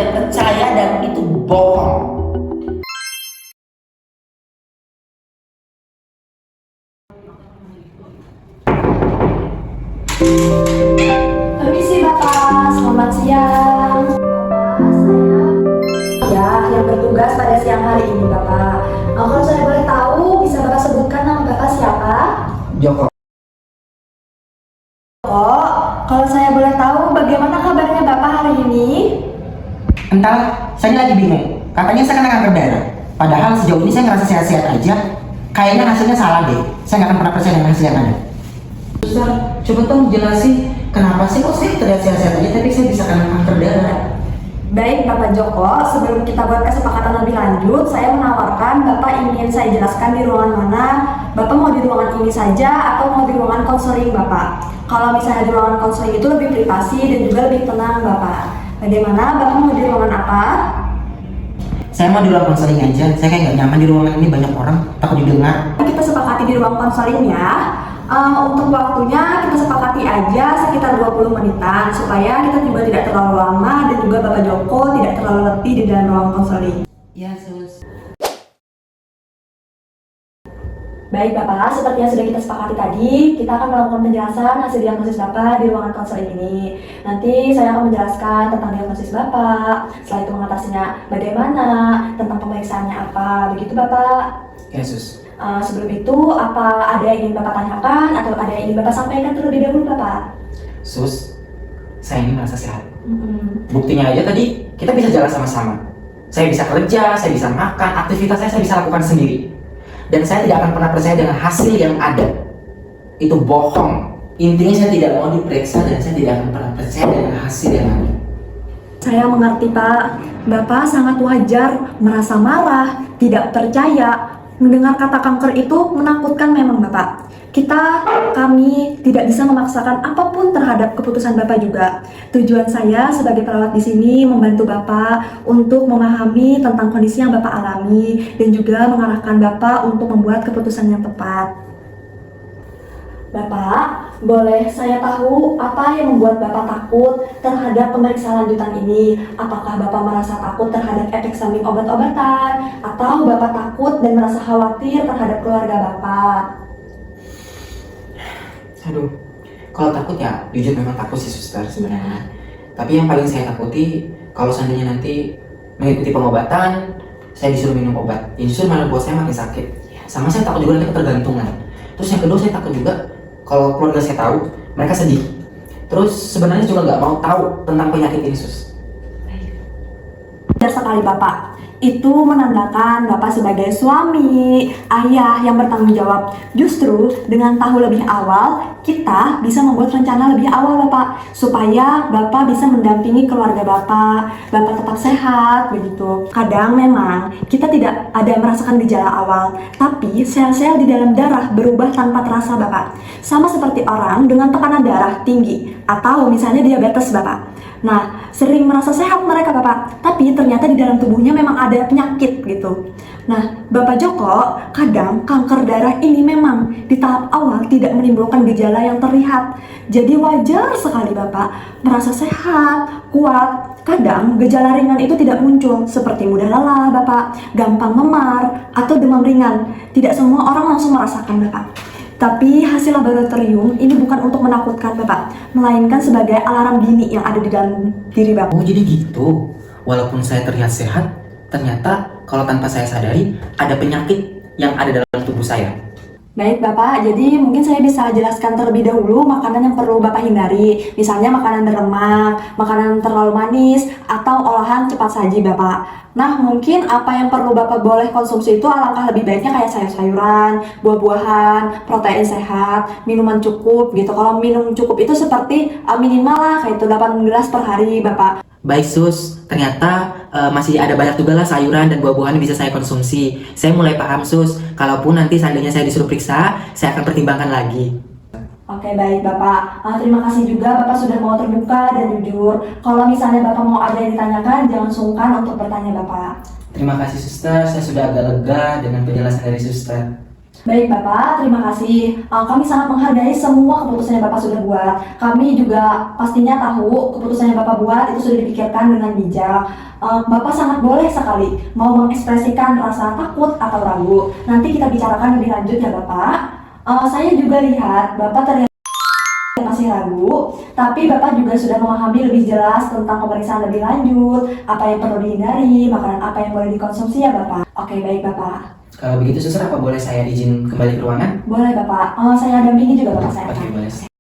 tidak percaya dan itu bohong. Permisi Bapak, selamat siang. Ya, yang bertugas pada siang hari ini Bapak. Kalau saya boleh tahu, bisa Bapak sebutkan nama Bapak siapa? Joko. Oh, kalau saya boleh tahu, bagaimana kabarnya Bapak hari ini? Entahlah, saya lagi bingung. Katanya saya kena kanker darah. Padahal sejauh ini saya ngerasa sehat-sehat aja. Kayaknya hasilnya salah deh. Saya nggak akan pernah percaya dengan hasil yang ada. Suster, coba dong jelasin kenapa sih kok saya terlihat sehat-sehat aja tapi saya bisa kena kanker darah? Baik Bapak Joko, sebelum kita buat kesepakatan lebih lanjut, saya menawarkan Bapak ingin saya jelaskan di ruangan mana. Bapak mau di ruangan ini saja atau mau di ruangan konseling Bapak? Kalau misalnya di ruangan konseling itu lebih privasi dan juga lebih tenang Bapak. Bagaimana? Bapak mau di ruangan apa? Saya mau di ruang konseling aja. Saya kayak nggak nyaman di ruangan ini, banyak orang, takut didengar. Kita sepakati di ruang konseling ya. Untuk waktunya kita sepakati aja sekitar 20 menitan supaya kita juga tidak terlalu lama dan juga Bapak Joko tidak terlalu letih di dalam ruang konseling. Ya, sus. Baik Bapak, seperti yang sudah kita sepakati tadi, kita akan melakukan penjelasan hasil diagnosis Bapak di ruangan konseling ini. Nanti saya akan menjelaskan tentang diagnosis Bapak, setelah itu mengatasinya bagaimana, tentang pemeriksaannya apa, begitu Bapak. Ya, sus. Sebelum itu, apa ada yang ingin Bapak tanyakan atau ada yang ingin Bapak sampaikan terlebih dahulu Bapak? Sus, saya ini merasa sehat. Buktinya aja tadi kita bisa jalan sama-sama. Saya bisa kerja, saya bisa makan, aktivitas saya bisa lakukan sendiri. Dan saya tidak akan pernah percaya dengan hasil yang ada. Itu bohong. Intinya saya tidak mau diperiksa dan saya tidak akan pernah percaya dengan hasil yang ada. Saya mengerti Pak, Bapak sangat wajar merasa marah, tidak percaya. Mendengar kata kanker itu menakutkan memang Bapak. Kami tidak bisa memaksakan apapun terhadap keputusan Bapak juga. Tujuan saya sebagai perawat di sini membantu Bapak untuk memahami tentang kondisi yang Bapak alami dan juga mengarahkan Bapak untuk membuat keputusan yang tepat. Bapak, boleh saya tahu apa yang membuat Bapak takut terhadap pemeriksaan lanjutan ini? Apakah Bapak merasa takut terhadap efek samping obat-obatan? Atau Bapak takut dan merasa khawatir terhadap keluarga Bapak? Aduh, kalau takut ya jujur memang takut sih suster sebenarnya. Tapi yang paling saya takuti kalau seandainya nanti mengikuti pengobatan, saya disuruh minum obat, yang justru malah buat saya makin sakit. Sama saya takut juga nanti ketergantungan. Terus yang kedua saya takut juga kalau keluarga saya tahu, mereka sedih. Terus sebenarnya juga nggak mau tahu tentang penyakit ini sus. Benar sekali Bapak. Itu menandakan Bapak sebagai suami, ayah yang bertanggung jawab. Justru dengan tahu lebih awal, kita bisa membuat rencana lebih awal Bapak, supaya Bapak bisa mendampingi keluarga Bapak tetap sehat begitu. Kadang memang kita tidak ada merasakan gejala awal, tapi sel-sel di dalam darah berubah tanpa terasa Bapak. Sama seperti orang dengan tekanan darah tinggi atau misalnya diabetes Bapak. Nah, sering merasa sehat mereka Bapak, tapi ternyata di dalam tubuhnya memang ada penyakit gitu. Nah, Bapak Joko, kadang kanker darah ini memang di tahap awal tidak menimbulkan gejala yang terlihat. Jadi wajar sekali Bapak merasa sehat, kuat. Kadang gejala ringan itu tidak muncul, seperti mudah lelah Bapak, gampang memar, atau demam ringan. Tidak semua orang langsung merasakan Bapak. Tapi hasil laboratorium ini bukan untuk menakutkan Bapak, melainkan sebagai alarm dini yang ada di dalam diri Bapak. Oh jadi gitu. Walaupun saya terlihat sehat, ternyata kalau tanpa saya sadari ada penyakit yang ada dalam tubuh saya. Baik Bapak, jadi mungkin saya bisa jelaskan terlebih dahulu makanan yang perlu Bapak hindari. Misalnya makanan berlemak, makanan terlalu manis, atau olahan cepat saji Bapak. Nah, mungkin apa yang perlu Bapak boleh konsumsi itu alangkah lebih baiknya kayak sayur-sayuran, buah-buahan, protein sehat, minuman cukup gitu. Kalau minum cukup itu seperti minimal lah kayak itu 8 gelas per hari Bapak. Baik sus, ternyata masih ada banyak juga lah sayuran dan buah-buahan yang bisa saya konsumsi. Saya mulai paham sus, kalaupun nanti seandainya saya disuruh periksa, saya akan pertimbangkan lagi. Oke baik Bapak, terima kasih juga Bapak sudah mau terbuka dan jujur. Kalau misalnya Bapak mau ada yang ditanyakan, jangan sungkan untuk bertanya Bapak. Terima kasih suster, saya sudah agak lega dengan penjelasan dari suster. Baik Bapak, terima kasih. Kami sangat menghargai semua keputusan yang Bapak sudah buat. Kami juga pastinya tahu keputusan yang Bapak buat itu sudah dipikirkan dengan bijak. Bapak sangat boleh sekali mau mengekspresikan rasa takut atau ragu. Nanti kita bicarakan lebih lanjut ya Bapak. Saya juga lihat Bapak terlihat masih ragu, tapi Bapak juga sudah memahami lebih jelas tentang pemeriksaan lebih lanjut, apa yang perlu dihindari, makanan apa yang boleh dikonsumsi ya Bapak. Oke, baik Bapak. Kalau begitu suster, apa boleh saya izin kembali ke ruangan? Boleh Bapak. Saya dampingi juga Bapak saya. Oke, boleh.